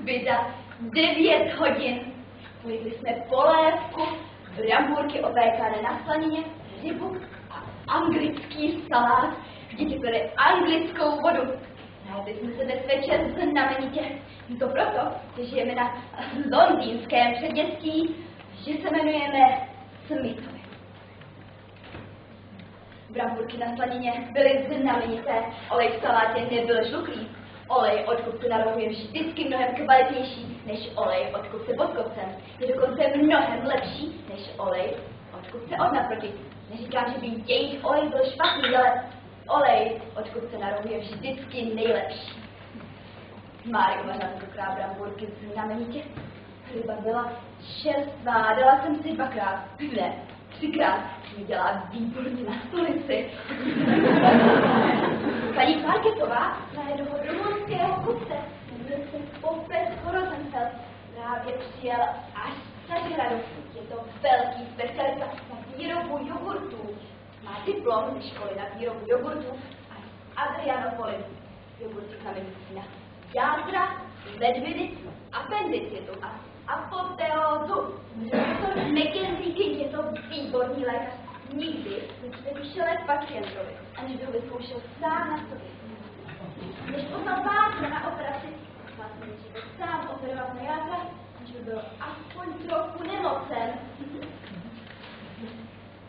Vida 9 hodin. Pojeli jsme polévku, brambůrky opékané na slanině, rybu a anglický salát. Děti pili anglickou vodu. Najedli jsme se dnes večer znamenitě. To proto, že žijeme na londýnském předměstí, že se jmenujeme Smithovi. Brambůrky na slanině byly znamenité, olej v salátě nebyl žluklý. Olej od kupce na rohu je vždycky mnohem kvalitnější než olej od kupce pod kopcem. Je dokonce mnohem lepší než olej od kupce od naproti. Neříkám, že by jejich olej byl špatný, ale olej od kupce na rohu je vždycky nejlepší. Máry uvařila tentokrát brambůrky znamenitě. Ryba byla čerstvá, dala jsem si 2krát, ne, 3krát. Mi dělá výborně na stolici. Paní Marketová na jednoho rumunského kupce, jmenuje se Popes Rosenfeld, právě přijel až z Severadu. Je to velký specialista na výrobu jogurtů. Má diplom ze školy na výrobu jogurtů a z Adrianopoly. Jogurty na medicína játra, ledviny, appendicitu a apoteózu. Profesor Mackenzie King je to výborný lékař. Nikdy nevyšel lék pacientovi, aniž by ho vyzkoušel sám na sobě. Než poznal pátře na operaci, vlastně nejdříve sám operovat na játra, aniž by byl aspoň trochu nemocen.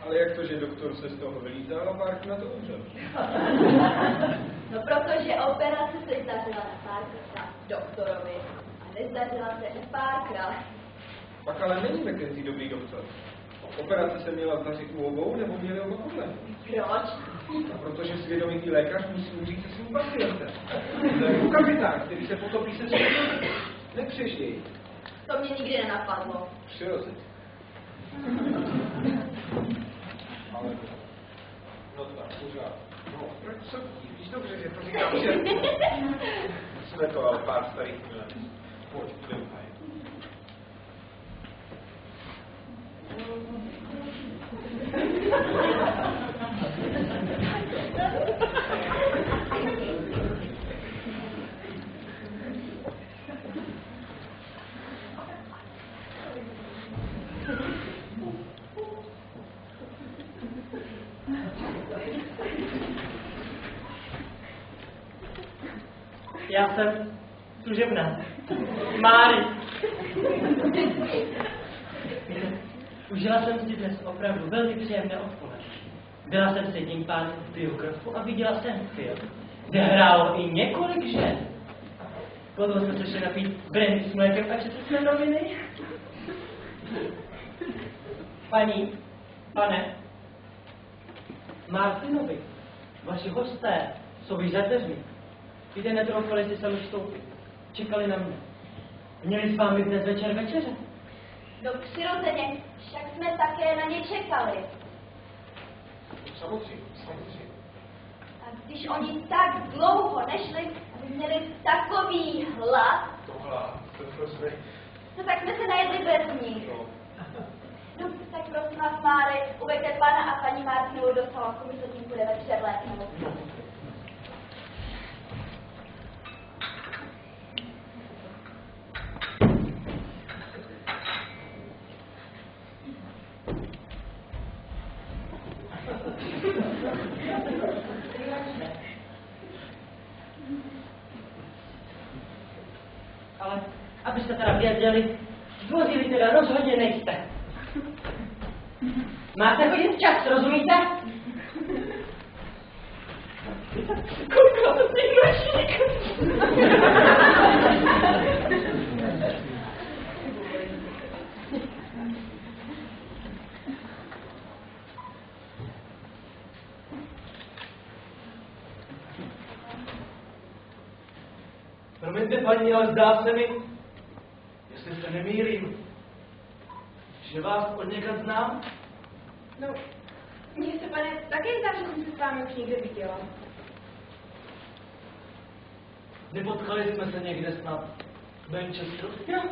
Ale jak to, že doktor se z toho vylízal a párkrát na to umřel? No protože operace se zdařila na párkrát doktorovi a nezdařila se párkrát. Pak ale není Mackenzie dobrý doktor. Operace se měla zdařit u obou, nebo měli oba podle? Proč? A protože svědomitý lékař musí umřít se svým pacientem. To je kapitán, který se potopí se svým. Nepřeš jej. To mě nikdy nenapadlo. Přirozeně. Ale no tak, pořád. No, proč co? Víš dobře, že to říkám, že jsme to ale pár starých milenů. Pojď, budeme hájit. Já jsem služebná. Máry. Užila jsem si dnes opravdu velmi příjemné odpoledne. Byla jsem s jedním pánem v biografu a viděla jsem film, kde hrálo i několik žen. Potom jsme se šli napít brandy s mlékem a četli jsme noviny. Paní, pane, Martinovi, vaši hosté jsou již za dveřmi. Víte, netroufali si sami vstoupit. Čekali na mě. Měli s vámi dnes večer večeře? No přirozeně, však jsme také na ně čekali. Samozřejmě. A když oni tak dlouho nešli, aby měli takový hlad, To jsme... no tak jsme se najedli bez nich. No, tak prosím vás, Máry, uveďte pana a paní Martinovu do salonku, my se tím budeme převléknout. Ale abyste teda věděli, zdvořili teda rozhodně nejste. Máte chodit včas, rozumíte? Koukala to ty nočník. Promiňte, paní, ale zdá se mi, jestli se nemýlím, že vás od někad znám? No, mně se, pane, také zdá, že jsem se s vámi už někde viděla. Nepotkali jsme se někde snad v Manchesteru? No,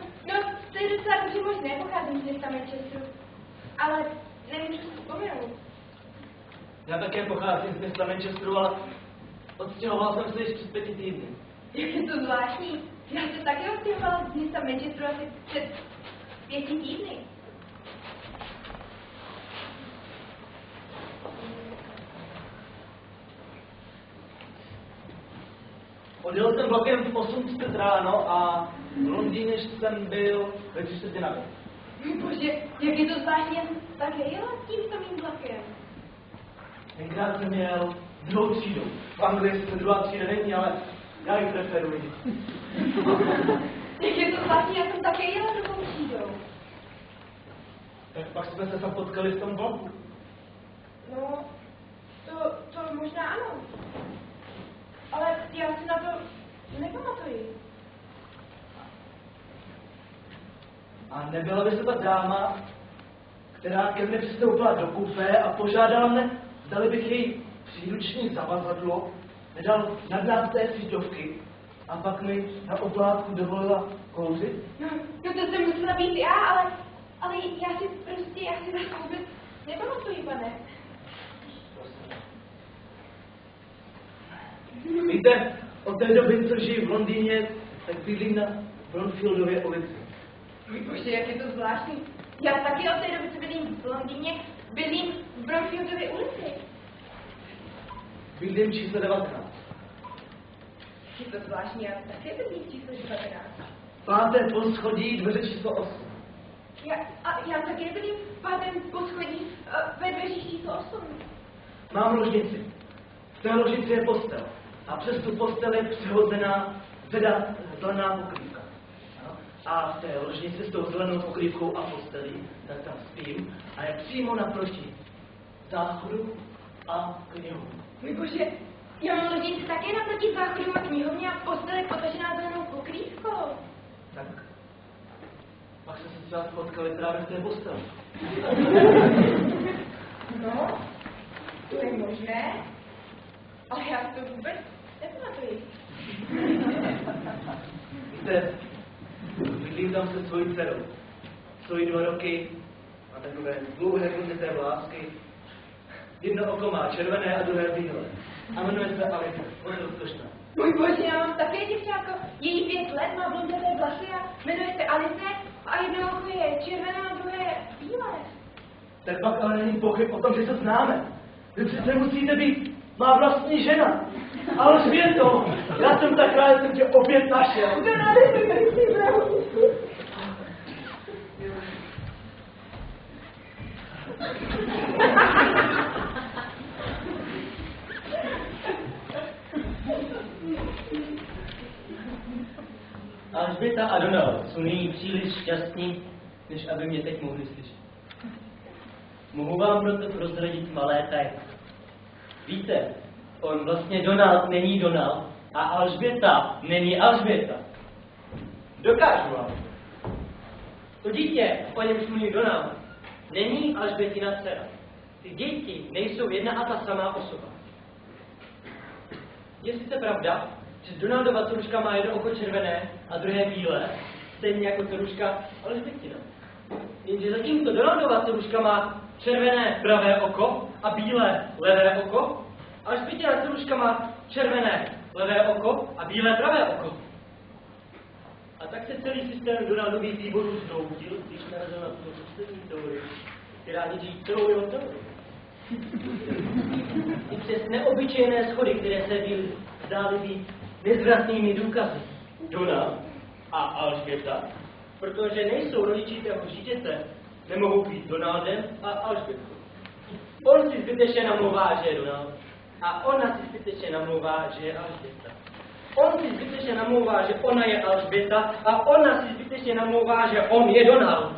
to je docela dobře možné, pocházím z města Manchesteru. Ale nevím, co si vzpomenout. Já také pocházím z města Manchesteru, ale odstěhoval jsem se již před 5 týdny. Jak je to zvláštní. Já se také odstěhovala z města Manchesteru asi před 5 týdny. Odjel jsem vlakem v 8:30 ráno a v Londýně jsem byl ve 3:45. Bože, jak je to zvláštní, já jsem také jela tím samým vlakem. Tenkrát jsem jel druhou třídou. V Anglii se druhá třída není, ale já ji preferuji. Jak je to zvláštní, já jsem také jela druhou třídou. Tak pak jsme se tam potkali v tom vlaku. No, to možná ano. Ale já si na to nepamatuji. A nebyla by se ta dáma, která ke mně přistoupila do kupé a požádala mne, zdali bych její příručník zavazadlo nedal nad nás té síťovky a pak mi na oblátku dovolila kouřit? No, to jsem musela být já, ale já si vás vůbec nepamatuji, pane. Víte, od té doby, co žiji v Londýně, tak bydlím na Bronfieldově ulici. Bože, jak je to zvláštní. Já taky od té doby, co bydlím v Londýně, bydlím v Bronfieldově ulici. Bydlím číslo 19. Je to zvláštní, já také bydlím v číslo 19. 5. poschodí, dveře číslo 8. Já taky bydlím v 5. poschodí ve dveřích číslo 8. Mám ložnici. V té ložnici je postel. A přes tu postel je přihozená zelená pokrývka. A v té ložnici s tou zelenou pokrývkou a postelí, tak tam spím a je přímo naproti záchodu a knihu. Můj bože, já mám ložnici také naproti záchodu a knihovně a postel je potažená zelenou pokrývkou. Tak pak jsme se s vás potkali právě v té posteli. No, to je možné, ale já si to vůbec nepamatuji. Víte, bydlím tam se svojí dcerou. Stojí 2 roky, má takové dlouhé blonděté vlásky. Jedno oko má červené a druhé bílé. A jmenuje se Alika. Ona je rozkošná. Můj bože, já mám také děvčátko. Její 5 let, má blonděté vlasy a jmenuje se Alice a jedno oko je červené a druhé je bílé. Tak pak ale není pochyb o tom, že se známe. Vy přece musíte být má vlastní žena. Ale Světo, já jsem tak rád, že jsem tě opět našel. Alžběta a Donald jsou nyní příliš šťastní, než aby mě teď mohli slyšet. Mohu vám proto prozradit malé tajemství. Víte, on vlastně Donald není Donald a Alžběta není Alžběta. Dokážu vám. To dítě, o němž mluví Donald, není Alžbětina dcera. Ty děti nejsou jedna a ta samá osoba. Je sice pravda, že Donaldova Toruška má jedno oko červené a druhé bílé, stejně jako Toruška Alžbětina. Jenže zatímco Donaldova Toruška má červené pravé oko a bílé levé oko, Alžbětina Toruška má červené levé oko a bílé pravé oko. A tak se celý systém Donaldových výborů zhroutil, když narazil na tu poslední teorii, která ničí celou jeho teorii. I přes neobyčejné schody, které se zdály být nezvratnými důkazy, Donald a Alžběta, protože nejsou rodiči téhož dítěte, nemohou být Donaldem a Alžbětkou. On si zbytečně namlouvá, že je Donald, a ona si zbytečně namlouvá, že je Alžběta. On si zbytečně namlouvá, že ona je Alžběta, a ona si zbytečně namlouvá, že on je Donald.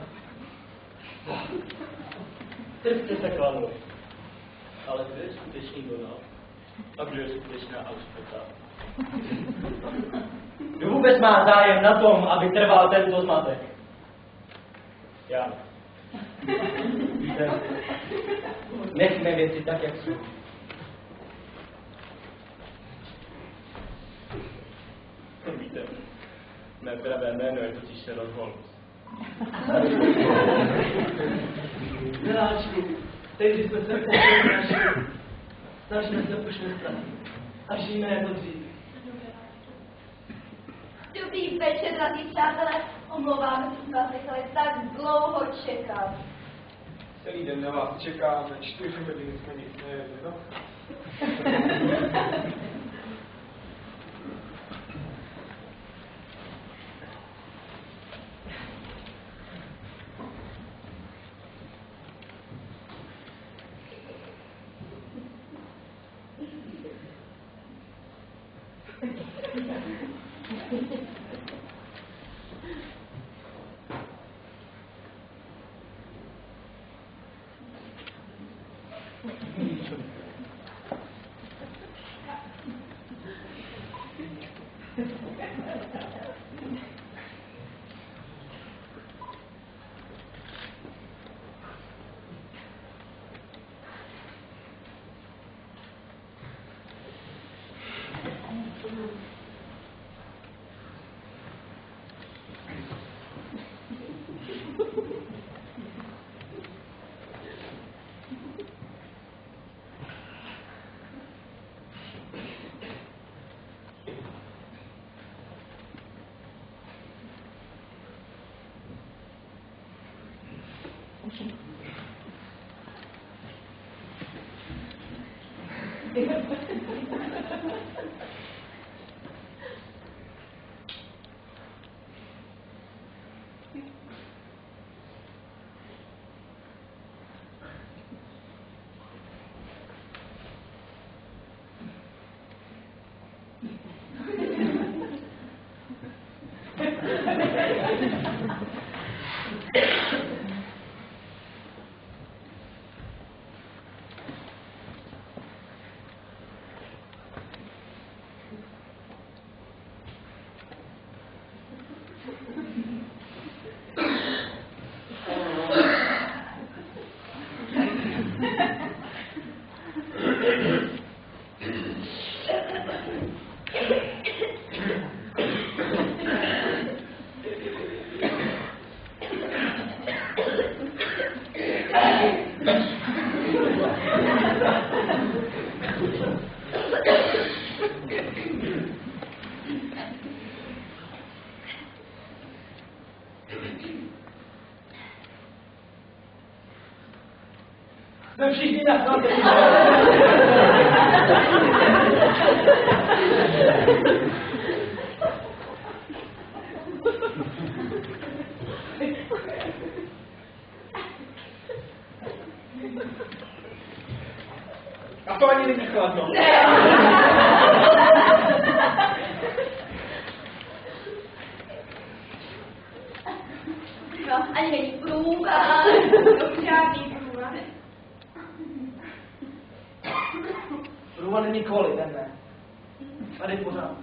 Trpce se klamou. Ale kdo je skutečný Donald? A kdo je skutečná Alžběta? Kdo vůbec má zájem na tom, aby trval tento zmatek? Já. Víte, nechme věci tak, jak jsou. Víte, mé pravé jméno je totiž Sherlock Holmes. Miláčku, teď, když jsme se pochopili, snažíme se už nestat. A žijeme jako dřív. Dobrý večer, drazí přátelé. Omlouváme se, že vás nechali tak dlouho čekat. Celý den na vás čekáme, 4 hodiny jsme nic nejedli, no. Jsme všichni na svatě. A to ani není chladno. No, ani není průvod. To žádný průvod. Průva není kvůli, ten ne. Tady pořád.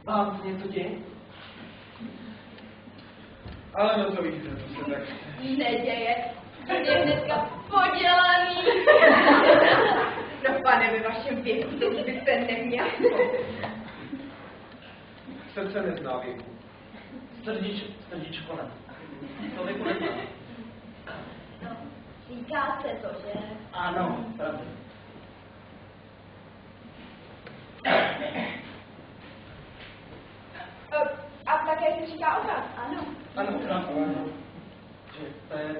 Vám něco děje? Ale no to víte, to se tak... Neděje. Je hnedka podělaný. No pane, ve vašem věku to už byste neměl. Srdce nezná věku. Srdíčko ne. To věku nezná. No, Říká se to, že? Ano, pravda. A také se říká obraz, ano. Ano, ano. Že to je...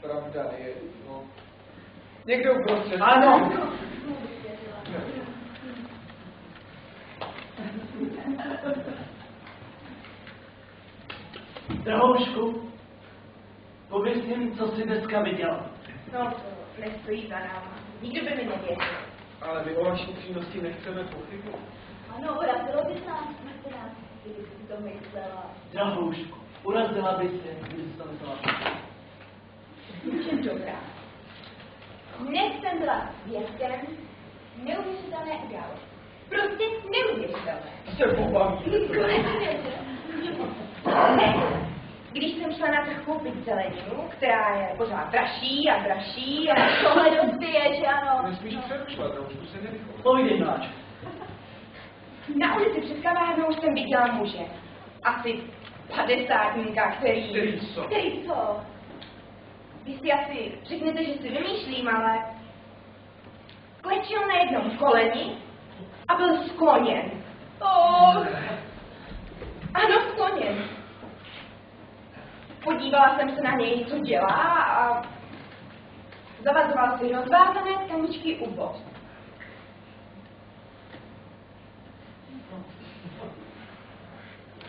Pravda je, no... Někdo prostě... Ano! Drahoušku, pověz jim, co jsi dneska viděl. No to nestojí za náma. Nikdo by mi nevěřil. Ale my o vaší upřímnosti nechceme pochybovat. Ano, urazilo by nás, kdyby si to myslela. Drahoušku, urazila by se, kdyby jsi to myslela. Že dobrá. Dnes jsem byla svědkem neuvěřitelné události. Prostě neuvěřitelné. Se pobaví. Když jsem šla na trh koupit zeleninu, která je pořád dražší a dražší a tohle dospěje, že ano. Nesmíš přerušovat, a už tu se nevychovat. Povídej, mláčku. Na ulici před kavárnou jsem viděla muže. Asi 50níka, Který co? Který co? Vy si asi řeknete, že si vymýšlím, ale klečel na jednom koleni a byl skloněn. Ano, skloněn. Podívala jsem se na něj, co dělá a zavazoval si rozvázané tkaničky u bot.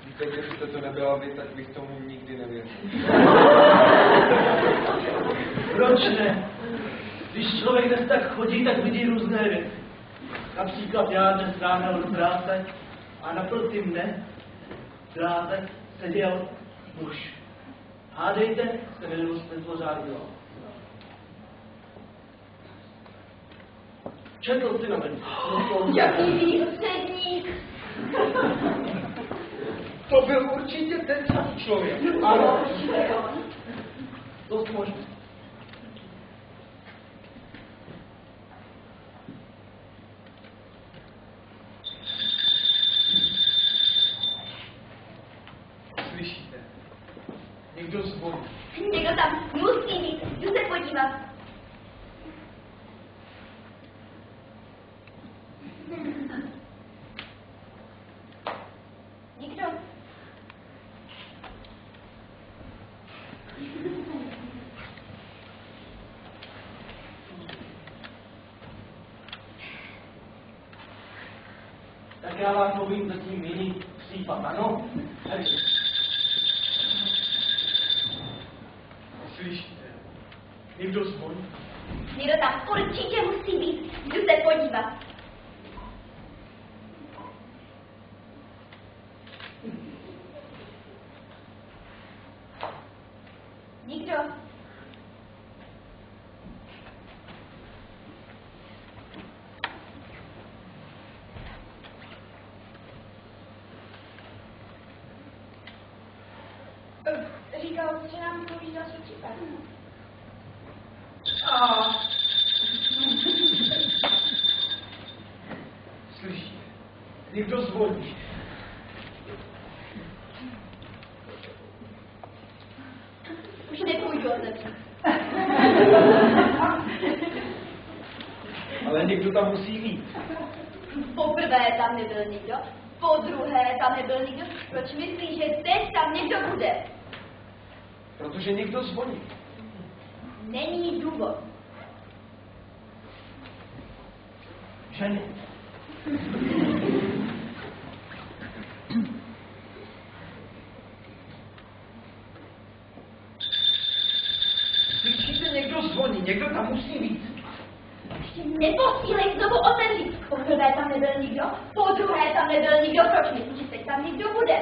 Víte, kdybyste to nebyla vy, tak bych tomu nikdy nevěřil. Proč ne? Když člověk dnes tak chodí, tak vidí různé věci. Například já dnes ráno do práce a naproti mne dráze seděl muž. Hádejte, jste minul ten pořád dělal. Četl si noviny. Jaký výstředník! To byl určitě ten samý člověk. Ano, dost možná. Slyšíte? Někdo zvoní. Někdo tam musí být, jdu se podívat. Nikdo. Tak já vám povím zatím jiný případ, ano? Hej. Slyšíte? Někdo zvoní. Někdo tam určitě musí být, jdu se podívat. Nikdo. Říkal, že nám povíš další případ. Slyšíte? Někdo zvoní. Už nepůjdu otevřít. Ale někdo tam musí být. Poprvé tam nebyl nikdo, podruhé tam nebyl nikdo. Proč myslíš, že teď tam někdo bude? Protože někdo zvoní. Není důvod. Ženy. Slyšíte? Někdo zvoní. Někdo tam musí být. Ještě neposílej znovu otevřít. Poprvé tam nebyl nikdo, podruhé tam nebyl nikdo. Proč myslíš, že teď tam někdo bude?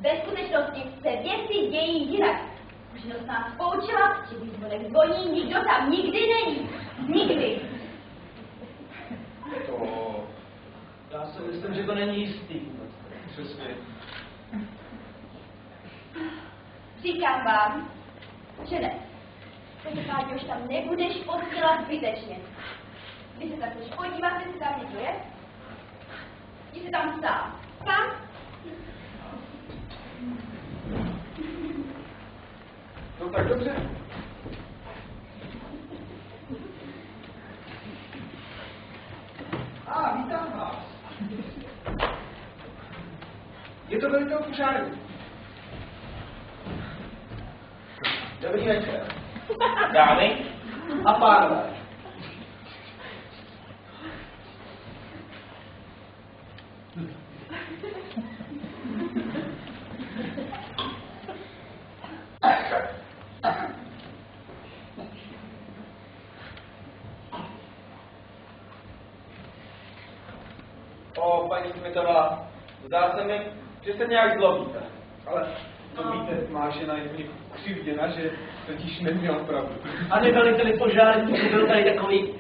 Ve skutečnosti se věci dějí jinak. Zkušenost nás poučila, že když zvonek zvoní, nikdo tam nikdy není. Nikdy. To... Já si myslím, že to není jistý. Přesně. Říkám vám, že ne. Každopádně už tam nebudeš posílat zbytečně. Když se tam chceš podívat, jestli tam někdo je, jsi tam sám. Sám? To tak dobře. Vítám vás. Je to velitel požáru. Dobrý večer. Dámy a pánové. Paní Smithová, zdá se mi, že se nějak zlobíte. Ale to víte, má žena je úplně křivděna, že totiž neměla pravdu. A neveliteli požárníku, byl tady takový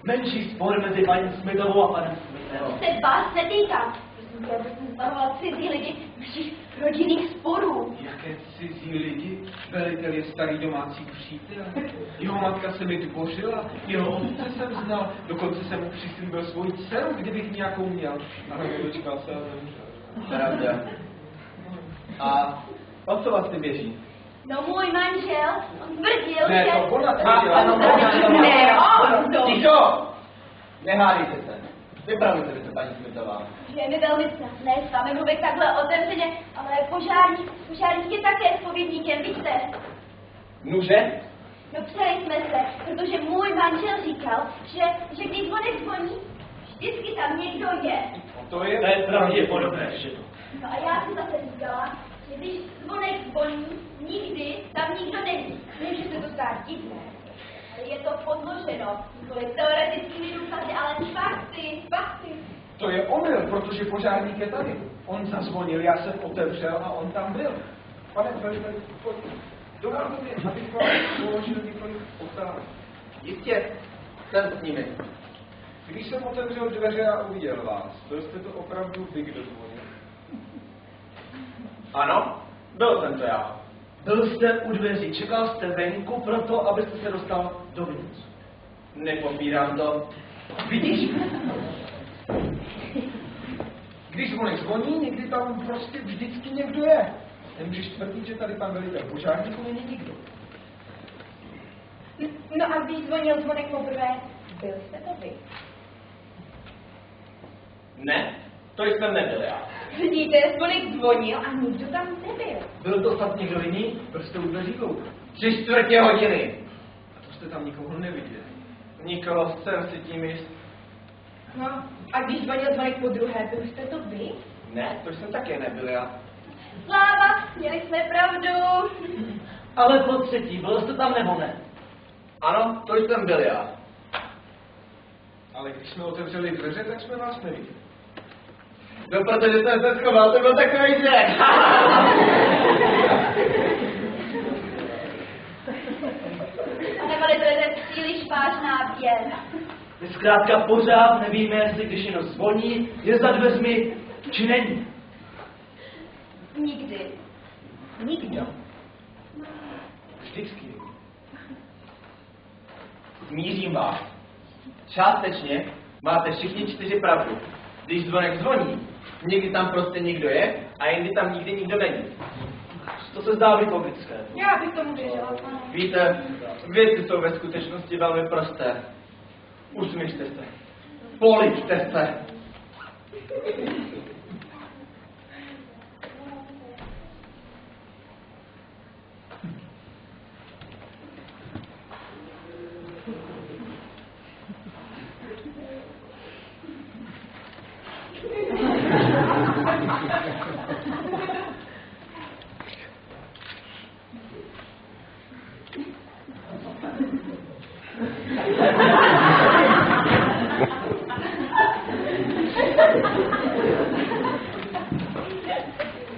menší spor mezi paní Smithovou a panem Smithem. Se vás netýká. Prosím tě, aby jsem zbavoval cizí lidi všech rodinných sporů. Jaké cizí lidi? Velitel je starý domácí přítel. Jeho matka se mi dvořila, jeho otce jsem znal, dokonce jsem mu přislíbil svoji dceru, kdybych nějakou měl. Ale nedočkal se a zemřel. Pravda. A o co vlastně běží? No můj manžel, on tvrdil, Ne, že... to ona tvrdila. Ne, on to... Ticho! Nehádejte se. Vypravujte se, paní Smithová. Je mi velmi snadné s vámi mluvit takhle otevřeně, ale požárník je také spovědníkem, víte? Nuže? No ptali jsme se, protože můj manžel říkal, že když zvonek zvoní, vždycky tam někdo je. To je pravděpodobné, že to. No a já si zase říkala, že když zvonek zvoní, nikdy tam nikdo není. Vím, že se to zdá divné, ale je to podloženo, nikoli teoretickými důkazy, ale fakty. To je omyl, protože požárník je tady. On zazvonil, já jsem otevřel a on tam byl. Pane veliteli, dovolte mi, abych vám položil několik otázek. Jistě, jsem s nimi. Když jsem otevřel dveře a uviděl vás, byl jste to opravdu vy, kdo zvonil? Ano, byl jsem to já. Byl jste u dveří, čekal jste venku proto, abyste se dostal dovnitř. Nepopírám to. Vidíš? Když zvonek zvoní, někdy tam prostě vždycky někdo je. Nemůžeš tvrdit, že tady pan velitel požárníku není nikdo. No a když zvonil zvonek poprvé, byl jste to vy. Ne, to jsem nebyl já. Vidíte, zvonek zvonil a nikdo tam nebyl. Byl to snad někdo jiný? Proč jste u dveří koukal? 3/4 hodiny. A to jste tam nikoho neviděli. Nikoho jsem si tím jist. No, a když zvonil zvonek podruhé, byl jste to vy? Ne, to jsem také nebyl já. Sláva, měli jsme pravdu. Ale po třetí, byl jste tam nebo ne? Ano, to jsem byl já. Ale když jsme otevřeli dveře, tak jsme vás neviděli. No, protože jsem se schoval, to byl takový řek. Pane veliteli, to je příliš vážná věc. My zkrátka pořád nevíme, jestli když jenom zvoní, je za dveřmi, či není. Nikdy. Nikdo. Vždycky. Mířím vás. Částečně máte všichni 4 pravdu. Když zvonek zvoní, někdy tam prostě někdo je a jindy tam nikdy nikdo není. To se zdá být logické. Já bych tomu věřila, pane. Víte, věci jsou ve skutečnosti velmi prosté. Usměšte se. Poličte se.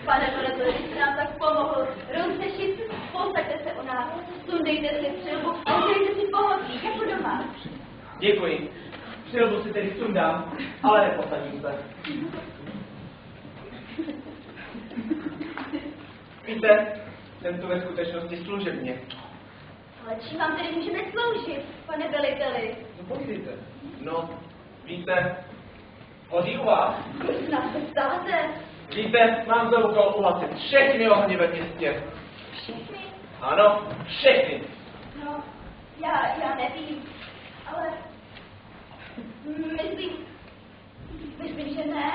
Pane veliteli, když jste nám tak pomohl, rozřešit, posaďte se u nás, sundejte si přilbu a udělejte si pohodlí, jako doma. Děkuji. Přilbu si tedy sundám, ale neposadím se. Víte, jsem tu ve skutečnosti služebně. Ale čím vám tedy můžeme sloužit, pane veliteli? No povídejte. No, víte, hoří u vás. Proč nás se ptáte? Víte, mám za úkol uhasit všechny ohně ve městě. Všechny? Ano, všechny. No, já nevím, ale myslím, že ne.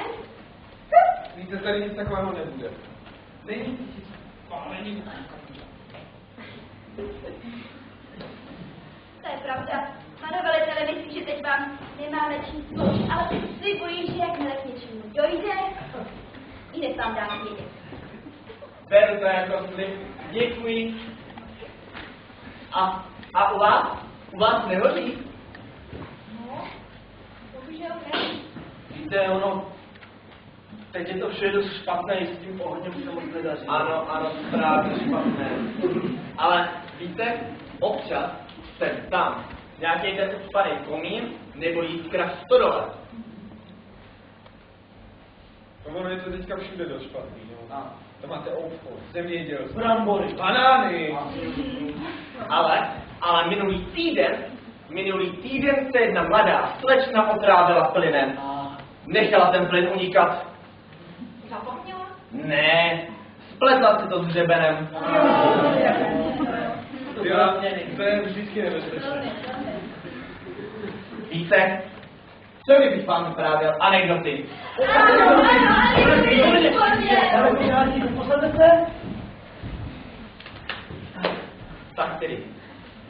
Víte, tady nic takového nebude. Není spálení. To je pravda. Pane velitele, myslím, že teď vám nemáme čím sloužit, ale slibuji, že jakmile k něčemu dojde, hned vám dám vědět. Beru to jako slib. Děkuji. A u vás? U vás nehoří? No, bohužel ne. Víte, ono, teď je to vše dost špatné, s tím ohněm se moc nedaří. Ano, správně špatné. Ale víte, občas jsem tam nějaký ten ucpaný komín nebo jiskra v stodole. Ono je to teďka všude dost špatný, jo. To máte obchod, zemědělství, Brambory. banány. Ale minulý týden se jedna mladá slečna otrávila plynem. Nechala ten plyn unikat. Zapomněla? Ne, spletla si to s hřebenem. To je vždycky nebezpečné. Víte, co kdybych vám vyprávěl anekdoty? Tak tedy,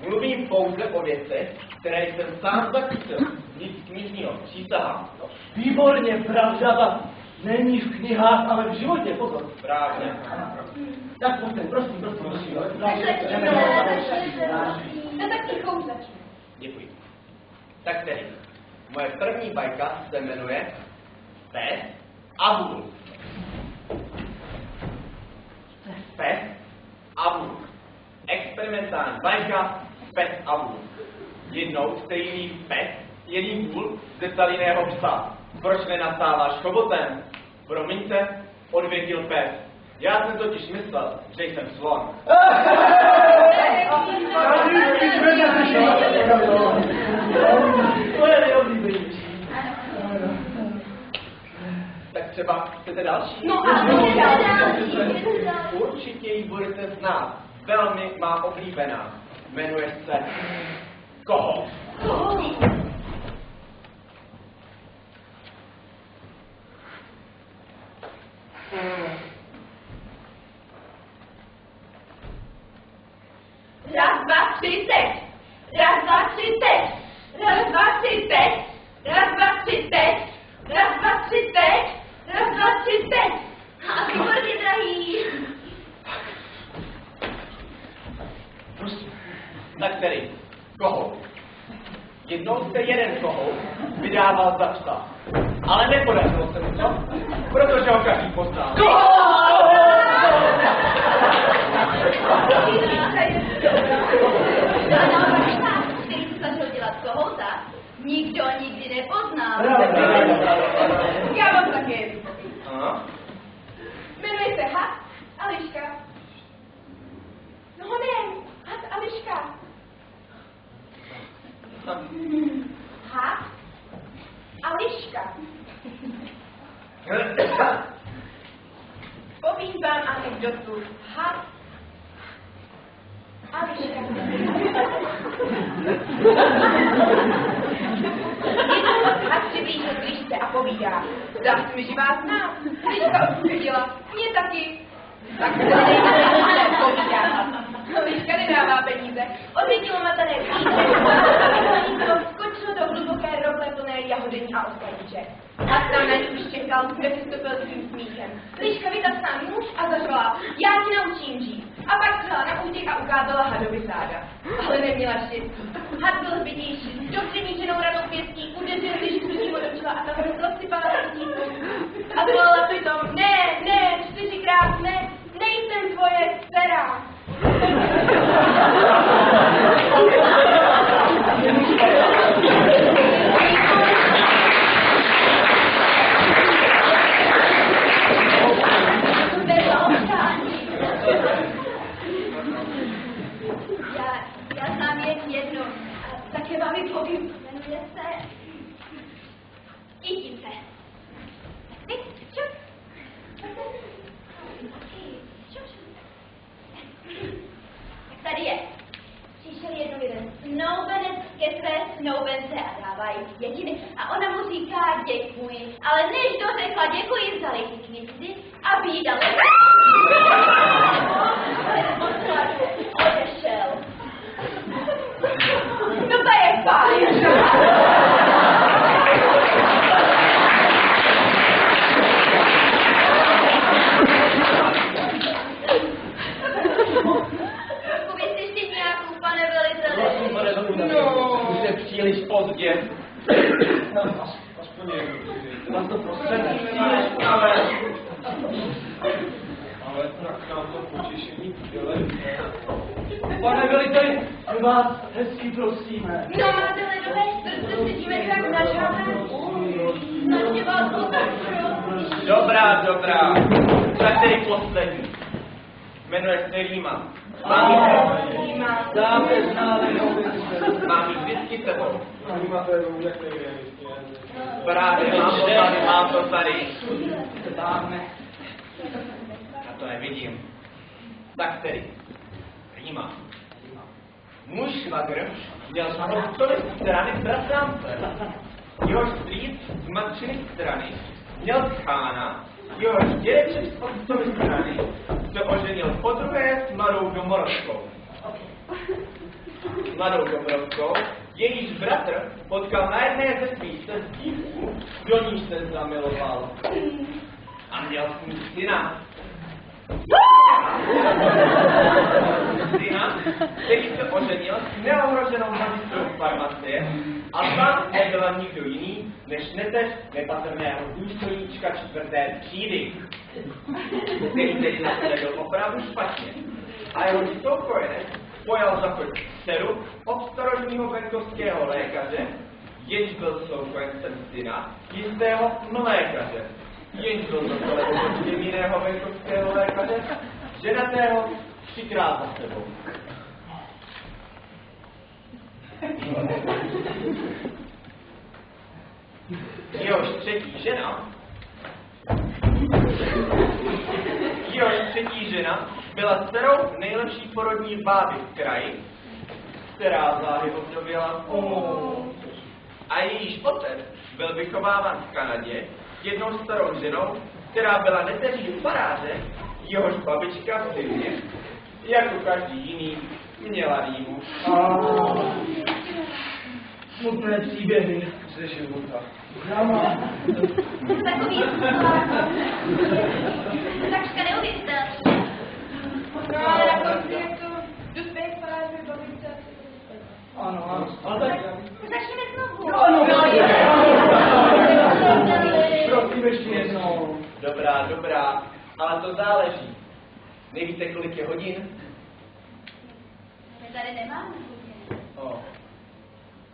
mluvím pouze o věcech, které jsem sám zachytil. Nic knižního, přísahám. Výborně, pravda, není v knihách, ale v životě, pozor. Správně. Tak prosím. No tak tichou začne. Děkuji. Tak tedy, moje první bajka se jmenuje Pes a vůl. Pes a vůl. Experimentální bajka Pes a vůl. Jednou stejný pes jedný vůl zeptal jiného psa. Proč nenastáváš chobotem? Promiňte, odvětil pes. Já jsem totiž myslel, že jsem slon. To je nejoblíbenější. Tak třeba chcete další? No a další. Určitě ji budete znát. Velmi má oblíbená. Jmenuje se Koho? Raz, dva, tři, teď. Raz, dva, tři, teď. Raz, dva, tři, teď. Raz, dva, tři, teď. Raz, dva, tři, teď. Raz, dva, tři, teď. A výborně, drahý. Tak tedy, kohout. Jednou se jeden kohout vydával za psa. Ale nepodařilo se mu to, protože ho každý pozná. Který se snažil dělat kohouta, nikdo nikdy nepoznal. Já mám také jednu povídku. Jmenuje se Had a Liška. No ne, Had a Liška. Had a Liška. Povím vám anekdotu. Had a Liška. Jednou Had přiblížil k Lišce a povídá: zdá se mi, že vás znám. Liška odpověděla: mě taky. Tak se nedejte, povídá Had. Liška nedává peníze. Odvětilo matané píče. Skočil do hluboké roble plné jahodení a ostaníček. Had tam na ní už čekal, kde vystupil svým smíchem. Liška vytasná nůž a zařvala: já ti naučím žít. A pak přela na útěk a ukázala Hadovi záda. Ale neměla štěstí. Had byl zbytější. Do přemíčenou ranou pěstí udeřil Lišku přímo do čela a ta ho rozsypala stínu. A volala přitom: ne, 4krát ne, nejsem tvoje dcera. Já znám jen jednu, a také vám ji povím, jmenuje se Kytice. jeden snoubenec ke své snoubence a dávají květiny. A ona mu říká děkuji, ale než dořekla děkuji, vzali ty květiny a výdali. Odešel. No to je fajn. No, už je příliš pozdě. Aspoň někdo. Vás to prostředí, Ale tak nám to potěšení dělej. Pane veliteli, my vás hezky prosíme. No máte ledové čtvrtce, sedíme tak na žádné. Značně vás prosím. Dobrá. Tak tedy poslední. Jmenuje se Rýma. Dáme znále Mám jí vždycky sebou. Rýma to je jak nejde. Právě mám to tady. dáme. Já to nevidím. Tak tedy. Rýma. Můj švagr měl z otcovy strany bratrance. Jehož strýc z matčiny strany měl chána, jehož dědeček z otcovy strany se oženil podruhé s Mladou Domorodkou. Mladou Domorodkou, jejíž bratr potkal na jedné ze svých sestívků, do níž se zamiloval. A měl s ní syna. Syna, který se oženil s neohroženou magistrou farmacie a tam nebyla nikdo jiný, než neteř nepatrného důstojníčka 4. třídy, který tedy na sebe byl opravdu špatně. A jeho soukojenec pojal za chod dceru obstarožního venkovského lékaře, jenž byl soukojencem syna jistého mlékaře, jenž byl dokolekem jiného venkovského lékaře, ženatého 3krát za sebou. Jehož třetí žena byla dcerou nejlepší porodní báby v kraji, která záhy ovdověla. A jejíž otec byl vychováván v Kanadě jednou starou ženou, která byla neteří faráře, jehož babička v zimě, jako každý jiný, měla rýmu. Smutné příběhy ze života. Takový takřka neuvěřitelný. No ale na konci je to dospěch faráře babičce. Ano, ale tak... Začneme znovu. Prosím ještě jednou. Dobrá, ale to záleží. Nevíte, kolik je hodin? My tady nemáme hodin.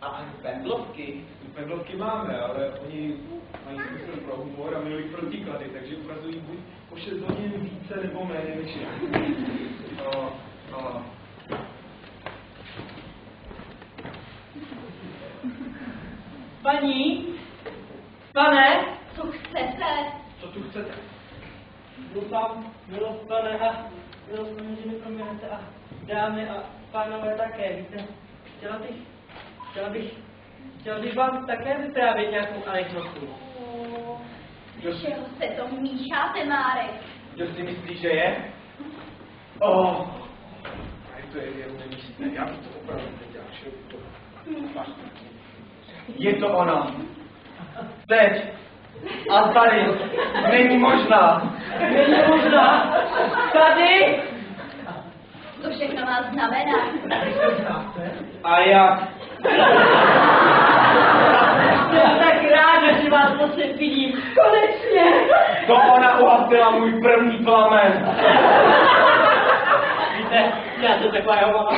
A ani pendlovky? Pendlovky máme, ale oni mají smysl pro humor a milují protiklady, takže ukazují buď o 6 hodin více nebo méně než já. Paní? Pane? Co chcete? Co tu chcete? Doufám, milý pane a milý pane, že mi proměnete a dámy a pánové také, víte, chtěla bych vám také vyprávět nějakou anekdotu. Čeho se to mícháte, Márek? Kdo si myslí, že je? To je věrné místné, já bych to opravdu nedělal, šel to. Je to ono. Teď. A tady. Není možná. Není možná? Tady? To všechno má znamená. A jak? Jsem tak ráda, že vás zase vidím. Konečně. To ona uhasila můj první plamen. Víte, já jsem takového mama.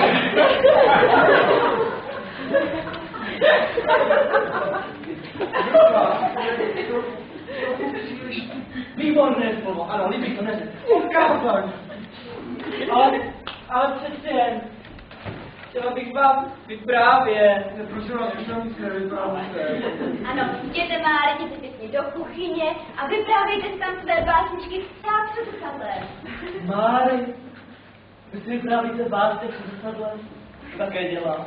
Výborné slovo, ano, líbí to neřekl. Ukázat! Ale přeci jen. Chtěla bych vám vyprávět. Prosím vás, už nám nic nevyprávíte. Ano, jděte, Márek, jděte pěkně do kuchyně a vyprávějte si tam své básničky zcela před zrcadlem. Máry, vy si vyprávíte básně před zrcadlem? také dělá.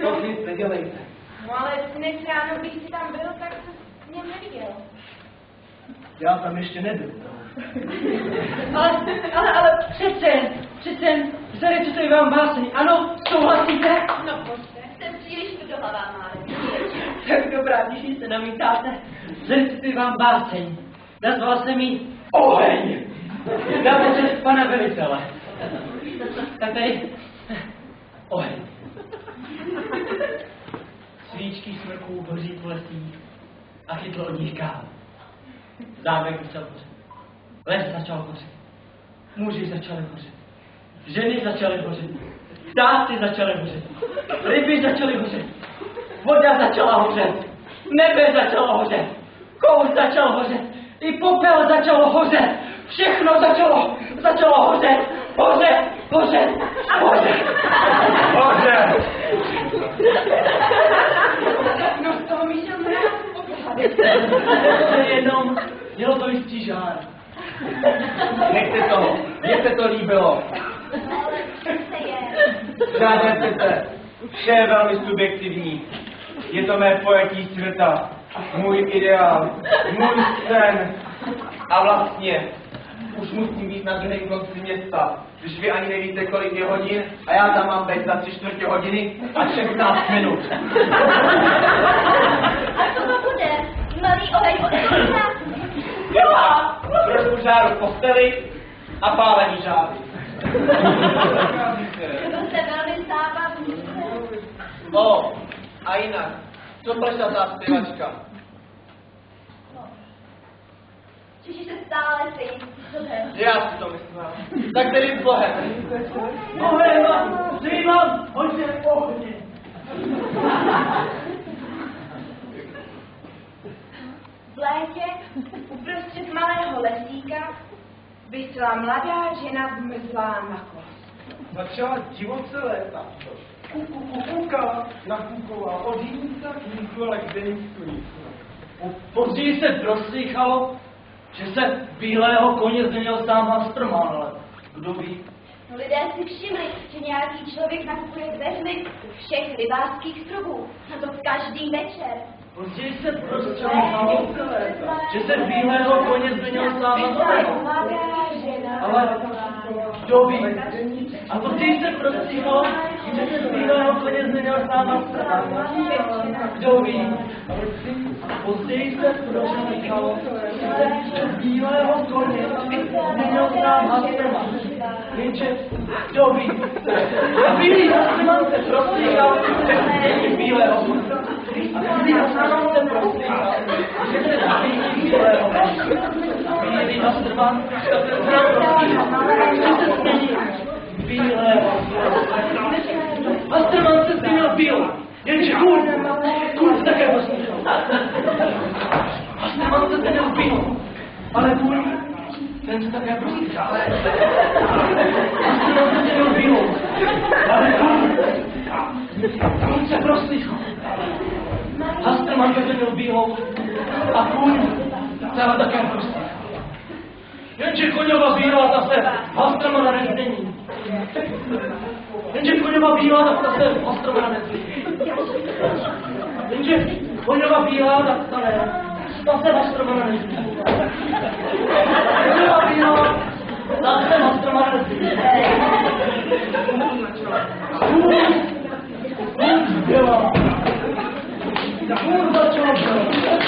To nic nedělejte. No ale dnes ráno, když jsi tam byl, tak jsi mě neviděl. Já tam ještě nebyl. Ale přece jen, zarecituji vám báseň, ano, souhlasíte? No pojďte, jsem příliš tudohlavá, Máre. Tak dobrá, když nic nenamítáte, zarecituji vám báseň. Nazval jsem jí Oheň. Na počest pana velitele. Tak tady, oheň. Svíčky smrků hoří v lesích a chytlo od nich kávu. Zámek začal hořet. Les začal hořet. Muži začali hořet. Ženy začaly hořet. Ptáci začaly hořet. Ryby začaly hořet. Voda začala hořet. Nebe začalo hořet. Kouř začal hořet. I popel začalo hořet. Všechno začalo hořet. Hořet. No z toho mi šel mráz. Jenom mělo to jistý žár. Nechte toho, mně se to líbilo. No ale přece je. Žádné se, vše je velmi subjektivní. Je to mé pojetí světa, můj ideál, můj sen. A vlastně už musím být na druhém konci města, když vy ani nevíte, kolik je hodin, a já tam mám být za 3/4 hodiny a 16 minut. A co to bude? Malý oheň od slunce? Trošku žáru v posteli a pálení žáry. To se velmi zábavný. O, a jinak, co plešatá zpěvačka? Čiže se stále sejít s Bohem. Já si to myslím. Tak tedy s Bohem. Oheň vám, zývám, hoďte ohně. V létě, uprostřed malého lesíka, vysela mladá žena zmrzlá na kost. Začala divoce létat. Kukukuka, nakukovala od jinca k níku, ale kde nic. Později se proslýchalo, že se bílého koně změnil sám Hastrman, ale kdo ví? Lidé si všimli, že nějaký člověk nakupuje dveřmi všech rybářských strubů. A to každý večer. Později se proslýchalo, že se bílého koně změnil sám Hastrman. Ale kdo ví? A později se proslýchalo, že se bílého koně změnil sám Hastrman. Kdo ví? Později se proslýchalo, že se bílého koně změnil sám Hastrman. Jenže kdo ví? A bílý Hastrman se proslýchal, že se změní bílého koně. A bílý Hastrman se proslýchal, že se změní bílého koně. Bílý Hastrman se proslýchal, že se změní bílého koně. Hastrman se změnil bílou, jenže kůň se také proslýchal. Hastrman se změnil bílou, ale kůň ten se také proslýchal. Hastrman se změnil bílou, ale kůň se proslýchal. Hastrman se změnil bílou a kůň se ho také proslýchal. Jenže koňova bílá ta se Hastrmana nezmění. Jenže koňova bílá ta se Hastrmana nezmění. Jenže koňova bílá ta se Hastrmana nezmění. Koňova bílá ta se Hastrmana nezmění. Kůň zbyla. Kůň začal dělat.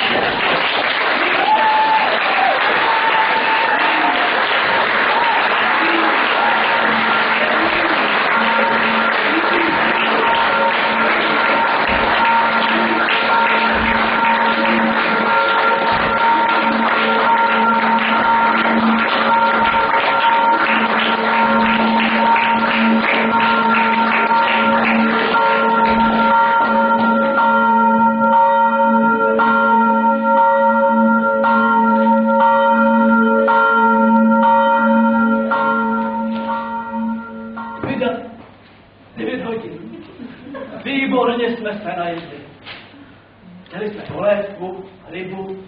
Výborně jsme se najedli. Měli jsme polévku, rybu,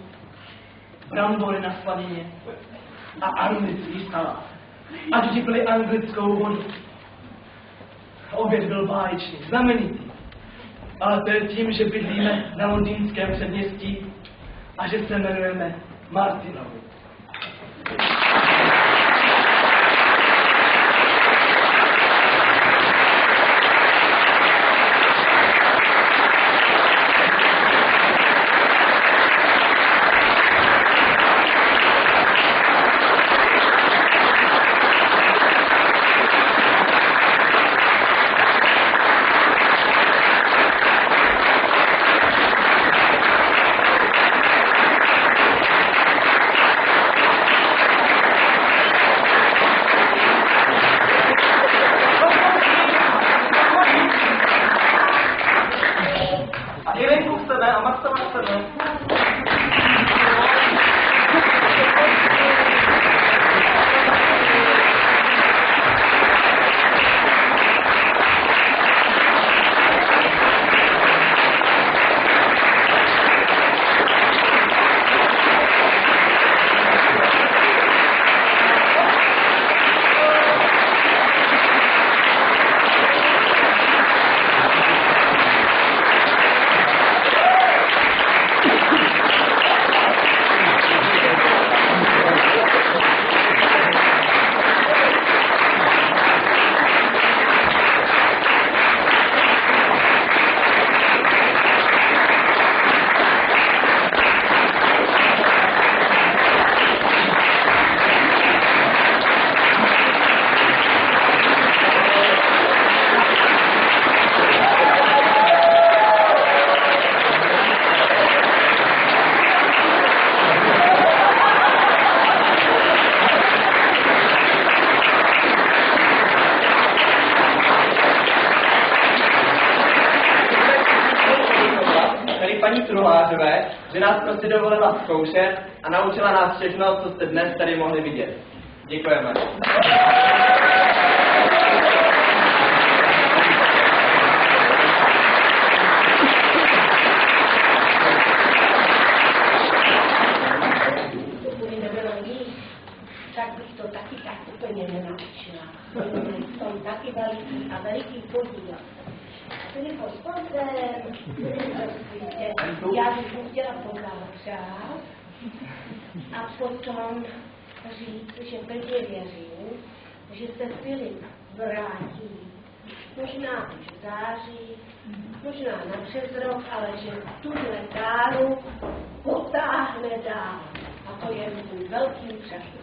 brambory na slanině a anglický salát. A vždypli anglickou vodu. Oběd byl báječný, znamenitý. Ale to je tím, že bydlíme na londýnském předměstí a že se jmenujeme Martinovi. Že nás prostě dovolila zkoušet a naučila nás všechno, co jste dnes tady mohli vidět. Děkujeme. Kdyby nebylo nic, tak bych to taky tak úplně nenaučila. V tom taky veliký podíl. Byli po sponzem, já bych mu chtěla poblahopřát a potom říct, že pevně věřím, že se Filip vrátí. Možná už v září, možná na přes rok, ale že tuhle dáru potáhne dál. A to je můj velký přání.